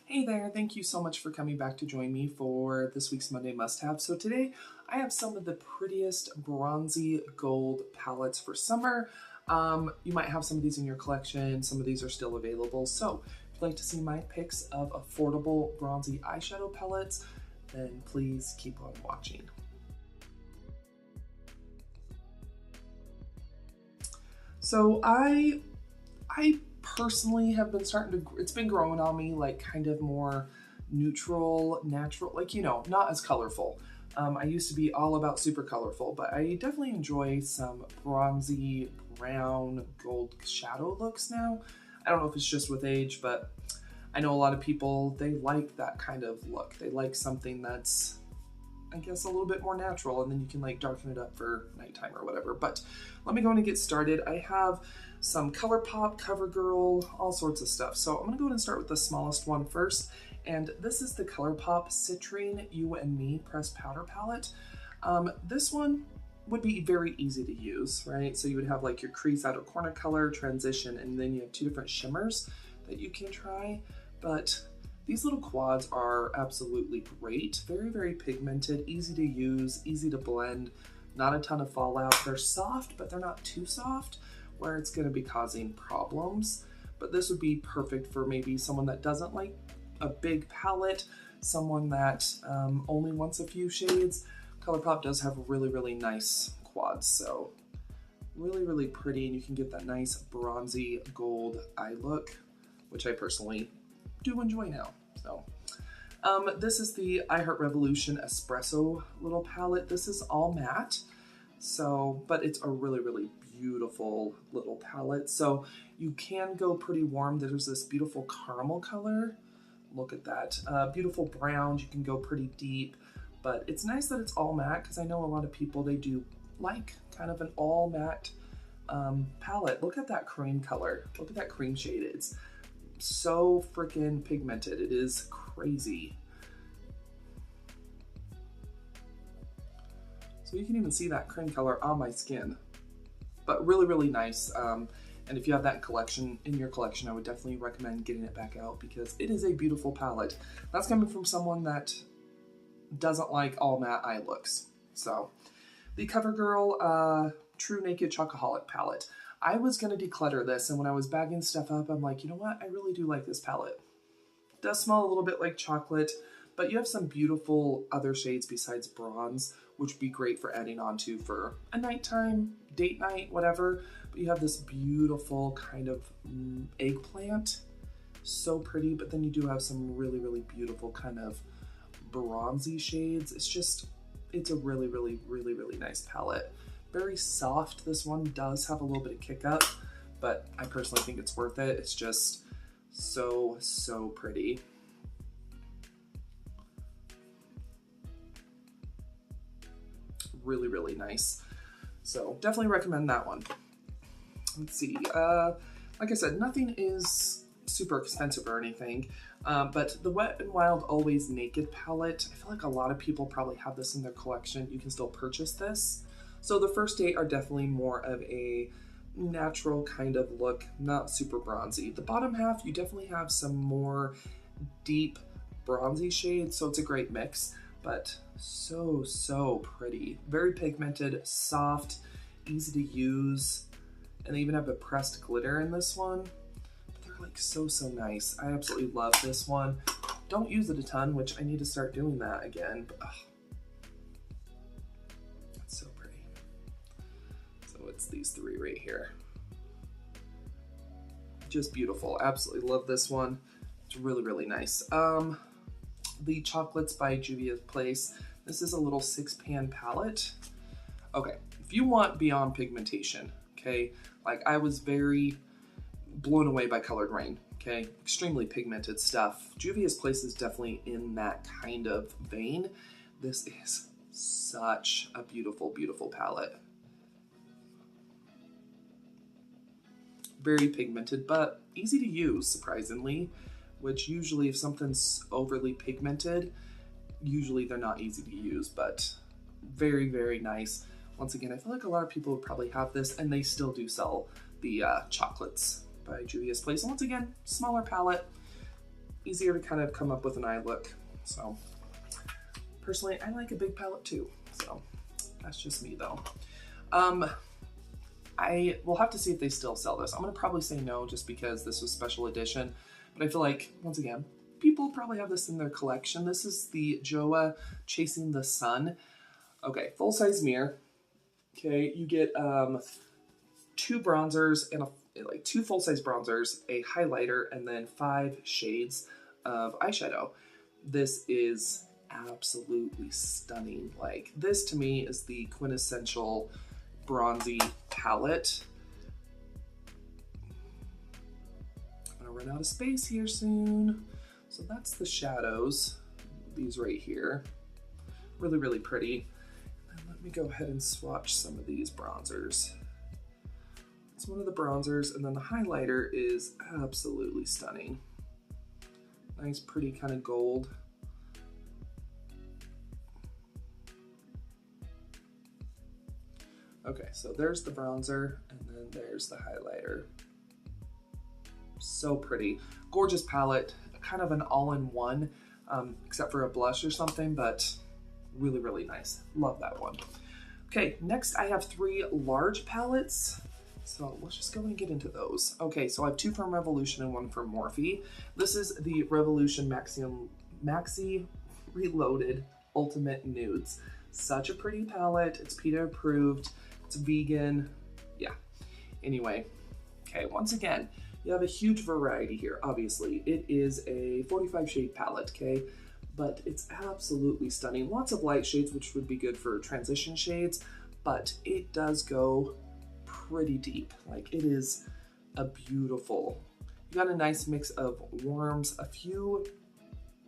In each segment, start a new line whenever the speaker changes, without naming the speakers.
Hey there, thank you so much for coming back to join me for this week's Monday Must-Have. So today I have some of the prettiest bronzy gold palettes for summer. You might have some of these in your collection, some of these are still available. So if you'd like to see my picks of affordable bronzy eyeshadow palettes, then please keep on watching. So I personally have been it's been growing on me, like kind of more neutral, natural, like, not as colorful. I used to be all about super colorful, but I definitely enjoy some bronzy, brown, gold shadow looks now. I don't know if it's just with age, but I know a lot of people, they like that kind of look. They like something that's, I guess, a little bit more natural, and then you can like darken it up for nighttime or whatever. But let me go and get started. I have some ColourPop, CoverGirl, all sorts of stuff. So I'm gonna go ahead and start with the smallest one first. And this is the ColourPop Citrine You and Me Pressed Powder Palette. This one would be very easy to use, right? So you would have like your crease outer corner color, transition, and then you have two different shimmers that you can try. But these little quads are absolutely great. Very, very pigmented, easy to use, easy to blend, not a ton of fallout. They're soft, but they're not too soft where it's gonna be causing problems. But this would be perfect for maybe someone that doesn't like a big palette, someone that only wants a few shades. ColourPop does have really, really nice quads, so really, really pretty, and you can get that nice bronzy gold eye look, which I personally do enjoy now. So this is the I Heart Revolution Espresso little palette. This is all matte, but it's a really, really beautiful little palette. So you can go pretty warm. There's this beautiful caramel color. Look at that. Beautiful browns. You can go pretty deep, but it's nice that it's all matte because I know a lot of people, they do like kind of an all matte palette. Look at that cream color. Look at that cream shade. It's so freaking pigmented. It is crazy. So you can even see that cream color on my skin, but really, really nice. And if you have that in your collection, I would definitely recommend getting it back out because it is a beautiful palette. That's coming from someone that doesn't like all matte eye looks. So the CoverGirl True Naked Chocoholic palette. I was gonna declutter this, and when I was bagging stuff up, I'm like, you know what? I really do like this palette. It does smell a little bit like chocolate, but you have some beautiful other shades besides bronze, which would be great for adding on to for a nighttime, date night, whatever. But you have this beautiful kind of eggplant, so pretty, but then you do have some really, really beautiful kind of bronzy shades. It's a really, really, really, really nice palette. Very soft. This one does have a little bit of kick up, but I personally think it's worth it. It's just so, so pretty. Really, really nice. So definitely recommend that one. Let's see. Like I said, nothing is super expensive or anything, but the Wet n Wild Always Naked palette, I feel like a lot of people probably have this in their collection. You can still purchase this. So the first 8 are definitely more of a natural kind of look, not super bronzy. The bottom half, you definitely have some more deep bronzy shades, so it's a great mix, but so, so pretty. Very pigmented, soft, easy to use, and they even have a pressed glitter in this one. But they're like so, so nice. I absolutely love this one. Don't use it a ton, which I need to start doing that again, but it's so pretty. So it's these 3 right here. Just beautiful. Absolutely love this one. It's really, really nice. The Chocolates by Juvia's Place. This is a little 6-pan palette. Okay, if you want beyond pigmentation, okay, like I was very blown away by Colored Rain, okay, extremely pigmented stuff. Juvia's Place is definitely in that kind of vein. This is such a beautiful, beautiful palette. Very pigmented, but easy to use, surprisingly, which usually if something's overly pigmented, usually they're not easy to use, but very, very nice. Once again, I feel like a lot of people would probably have this, and they still do sell the Chocolates by Juvia's Place. And once again, smaller palette, easier to kind of come up with an eye look. So personally, I like a big palette too. So that's just me though. I will have to see if they still sell this. I'm gonna probably say no just because this was special edition, but I feel like, once again, people probably have this in their collection. This is the Joa Chasing the Sun. Okay, full-size mirror. Okay, you get 2 bronzers and like 2 full-size bronzers, a highlighter, and then 5 shades of eyeshadow. This is absolutely stunning. Like, this to me is the quintessential bronzy palette. I'm gonna run out of space here soon. So that's the shadows, these right here. Really, really pretty. And let me go ahead and swatch some of these bronzers. It's one of the bronzers, and then the highlighter is absolutely stunning. Nice, pretty kind of gold. Okay, so there's the bronzer, and then there's the highlighter. So pretty. Gorgeous palette, kind of an all-in-one, except for a blush or something, but really, really nice. Love that one. Okay, next I have 3 large palettes. So let's just go and get into those. Okay, so I have 2 from Revolution and 1 from Morphe. This is the Revolution Maxi Reloaded Ultimate Nudes. Such a pretty palette. It's PETA approved. It's vegan. Yeah. Anyway, okay, once again, you have a huge variety here, obviously. It is a 45 shade palette, okay? But it's absolutely stunning. Lots of light shades, which would be good for transition shades, but it does go pretty deep. Like, it is a beautiful, you got a nice mix of warms, a few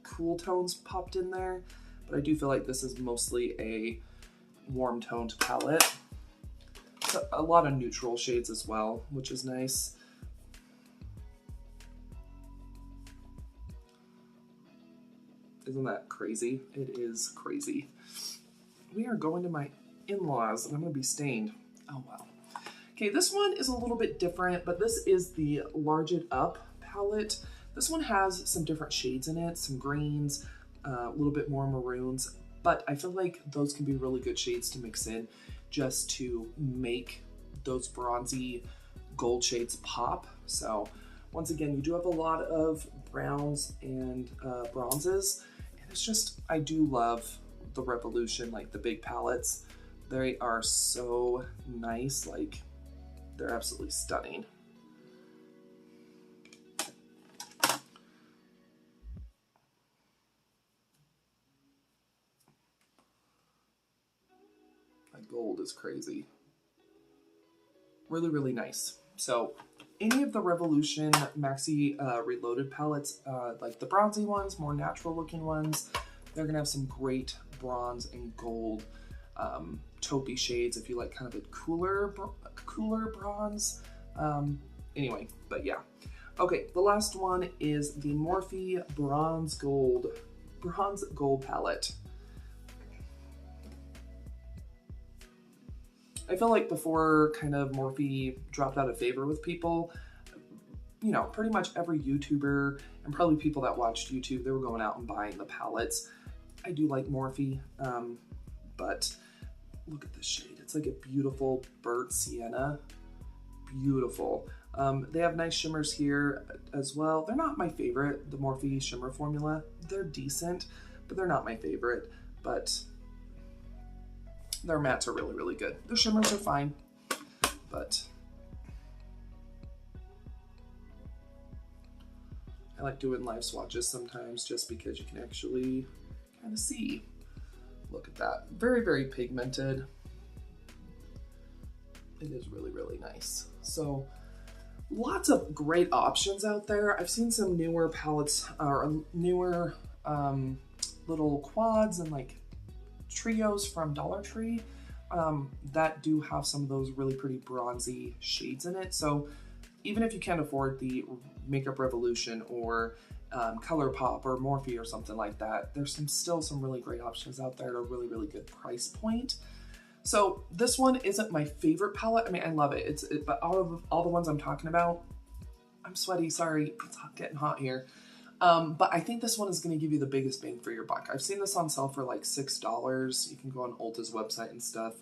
cool tones popped in there, but I do feel like this is mostly a warm toned palette. So a lot of neutral shades as well, which is nice. Isn't that crazy? It is crazy. We are going to my in-laws and I'm gonna be stained. Oh wow. Okay, this one is a little bit different, but this is the Large It Up palette. This one has some different shades in it, some greens, a little bit more maroons, but I feel like those can be really good shades to mix in just to make those bronzy gold shades pop. So once again, you do have a lot of browns and bronzes, and it's just, I do love the Revolution, like the big palettes. They are so nice, like they're absolutely stunning. That gold is crazy. Really, really nice. So any of the Revolution Maxi Reloaded palettes, like the bronzy ones, more natural looking ones, they're gonna have some great bronze and gold taupey shades if you like kind of a cooler bronze. Anyway, but yeah. Okay, the last one is the Morphe Bronze Gold palette. I feel like before kind of Morphe dropped out of favor with people, you know, pretty much every YouTuber and probably people that watched YouTube, they were going out and buying the palettes. I do like Morphe, but look at this shade. It's like a beautiful burnt sienna. Beautiful. They have nice shimmers here as well. They're not my favorite, the Morphe shimmer formula. They're decent, but they're not my favorite. But their mattes are really, really good. Their shimmers are fine, but I like doing live swatches sometimes just because you can actually kind of see. Look at that. Very, very pigmented. It is really, really nice. So lots of great options out there. I've seen some newer palettes or newer little quads and like trios from Dollar Tree that do have some of those really pretty bronzy shades in it. So even if you can't afford the Makeup Revolution or ColourPop or Morphe or something like that, there's still some really great options out there at a really, really good price point. So this one isn't my favorite palette. I mean, I love it. But all the ones I'm talking about, I'm sweaty, sorry, it's getting hot here. But I think this one is going to give you the biggest bang for your buck. I've seen this on sale for like $6. You can go on Ulta's website and stuff.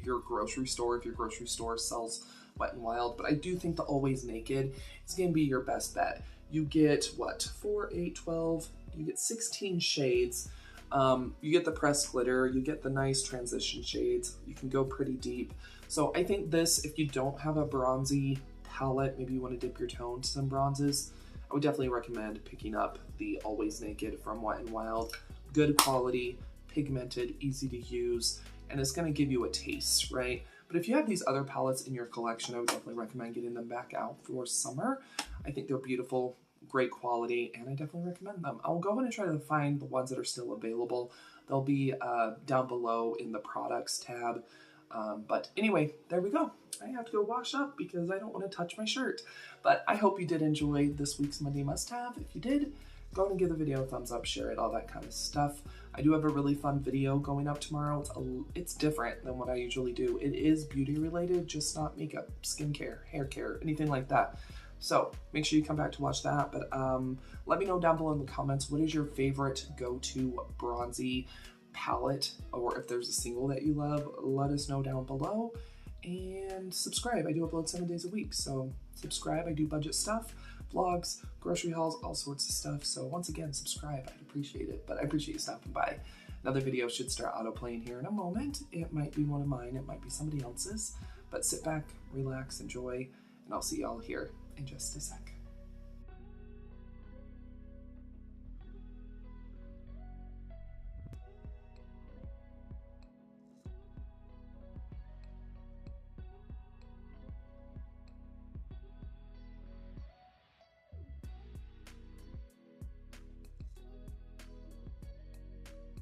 Your grocery store, if your grocery store sells Wet n Wild. But I do think the Always Naked is going to be your best bet. You get what? 4, 8, 12. You get 16 shades. You get the pressed glitter. You get the nice transition shades. You can go pretty deep. So I think this, if you don't have a bronzy palette, maybe you want to dip your toe into some bronzes, I would definitely recommend picking up the Always Naked from Wet n Wild. Good quality, pigmented, easy to use, and it's going to give you a taste, right? But if you have these other palettes in your collection, I would definitely recommend getting them back out for summer. I think they're beautiful, great quality, and I definitely recommend them. I'll go in and try to find the ones that are still available. They'll be down below in the products tab. But anyway, there we go. I have to go wash up because I don't want to touch my shirt. But I hope you did enjoy this week's Monday must-have. If you did, go ahead and give the video a thumbs up, share it, all that kind of stuff. I do have a really fun video going up tomorrow. It's different than what I usually do. It is beauty related, just not makeup, skincare, hair care, anything like that. So make sure you come back to watch that. But let me know down below in the comments, what is your favorite go-to bronzy palette, or if there's a single that you love, let us know down below. And subscribe. I do upload 7 days a week, so subscribe. I do budget stuff, vlogs, grocery hauls, all sorts of stuff. So once again, subscribe. I'd appreciate it, but I appreciate you stopping by. Another video should start auto-playing here in a moment. It might be one of mine, it might be somebody else's, but sit back, relax, enjoy, and I'll see y'all here in just a sec.